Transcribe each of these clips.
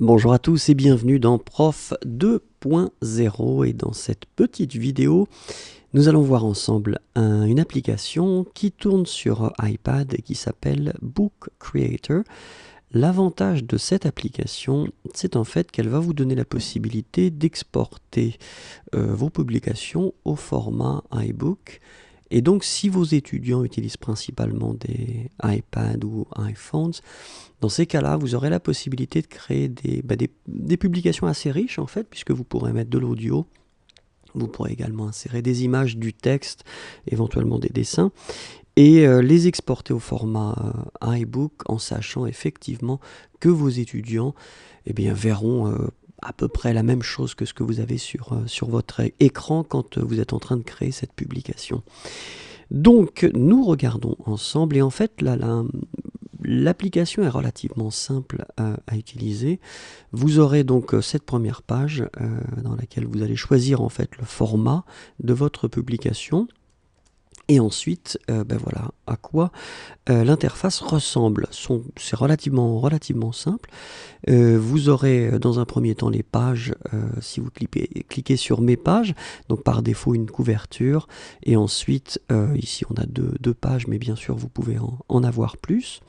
Bonjour à tous et bienvenue dans Prof 2.0 et dans cette petite vidéo, nous allons voir ensemble une application qui tourne sur iPad et qui s'appelle Book Creator. L'avantage de cette application, c'est en fait qu'elle va vous donner la possibilité d'exporter vos publications au format iBook. Et donc, si vos étudiants utilisent principalement des iPads ou iPhones, dans ces cas-là, vous aurez la possibilité de créer des publications assez riches, en fait, puisque vous pourrez mettre de l'audio, vous pourrez également insérer des images, du texte, éventuellement des dessins, et les exporter au format iBook en sachant effectivement que vos étudiants verront à peu près la même chose que ce que vous avez sur votre écran quand vous êtes en train de créer cette publication. Donc nous regardons ensemble et en fait l'application est relativement simple à utiliser. Vous aurez donc cette première page dans laquelle vous allez choisir en fait le format de votre publication. Et ensuite, voilà à quoi l'interface ressemble. C'est relativement simple. Vous aurez dans un premier temps les pages, si vous cliquez sur mes pages, donc par défaut une couverture. Et ensuite, ici on a deux pages, mais bien sûr vous pouvez en avoir plus.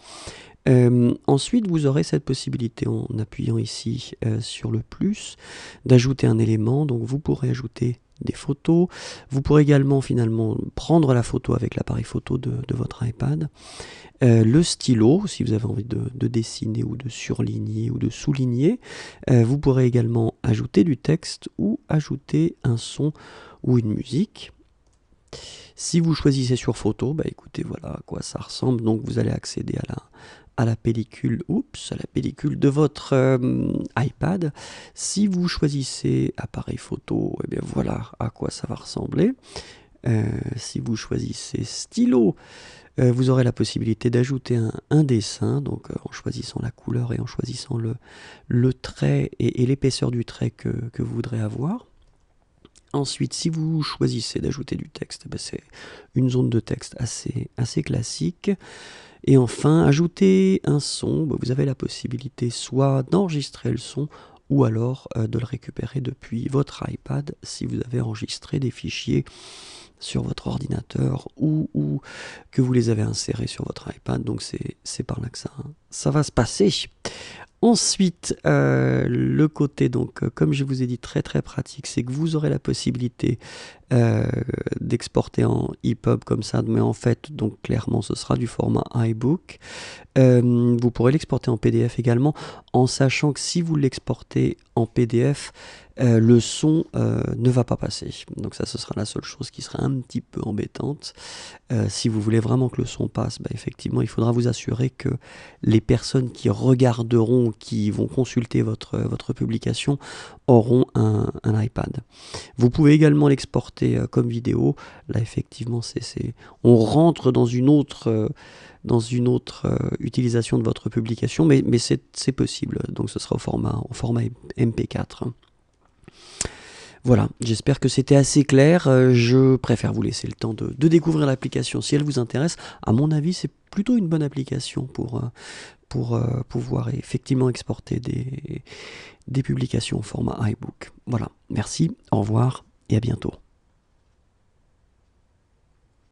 Ensuite, vous aurez cette possibilité, en appuyant ici sur le plus, d'ajouter un élément. Donc vous pourrez ajouter des photos. Vous pourrez également finalement prendre la photo avec l'appareil photo de votre iPad. Le stylo, si vous avez envie de dessiner ou de surligner ou de souligner. Vous pourrez également ajouter du texte ou ajouter un son ou une musique. Si vous choisissez sur photo, écoutez, voilà à quoi ça ressemble. Donc vous allez accéder à la pellicule de votre iPad. Si vous choisissez appareil photo, voilà à quoi ça va ressembler. Si vous choisissez stylo, vous aurez la possibilité d'ajouter un dessin, donc en choisissant la couleur et en choisissant le trait et l'épaisseur du trait que vous voudrez avoir. Ensuite, si vous choisissez d'ajouter du texte, c'est une zone de texte assez classique. Et enfin, ajouter un son, vous avez la possibilité soit d'enregistrer le son ou alors de le récupérer depuis votre iPad si vous avez enregistré des fichiers sur votre ordinateur ou que vous les avez insérés sur votre iPad. Donc c'est par là que ça va se passer. Ensuite, le côté, donc, comme je vous ai dit, très pratique, c'est que vous aurez la possibilité d'exporter en EPUB comme ça, mais en fait, donc clairement, ce sera du format iBook. Vous pourrez l'exporter en PDF également, en sachant que si vous l'exportez en PDF, le son ne va pas passer. Donc ça, ce sera la seule chose qui sera un petit peu embêtante. Si vous voulez vraiment que le son passe, effectivement, il faudra vous assurer que les personnes qui regarderont, qui vont consulter votre publication, auront un iPad. Vous pouvez également l'exporter comme vidéo. Là, effectivement, on rentre dans une autre utilisation de votre publication, mais c'est possible. Donc ce sera au format MP4. Voilà, j'espère que c'était assez clair. Je préfère vous laisser le temps de découvrir l'application si elle vous intéresse. À mon avis, c'est plutôt une bonne application pour pouvoir effectivement exporter des publications au format iBook. Voilà, merci, au revoir et à bientôt.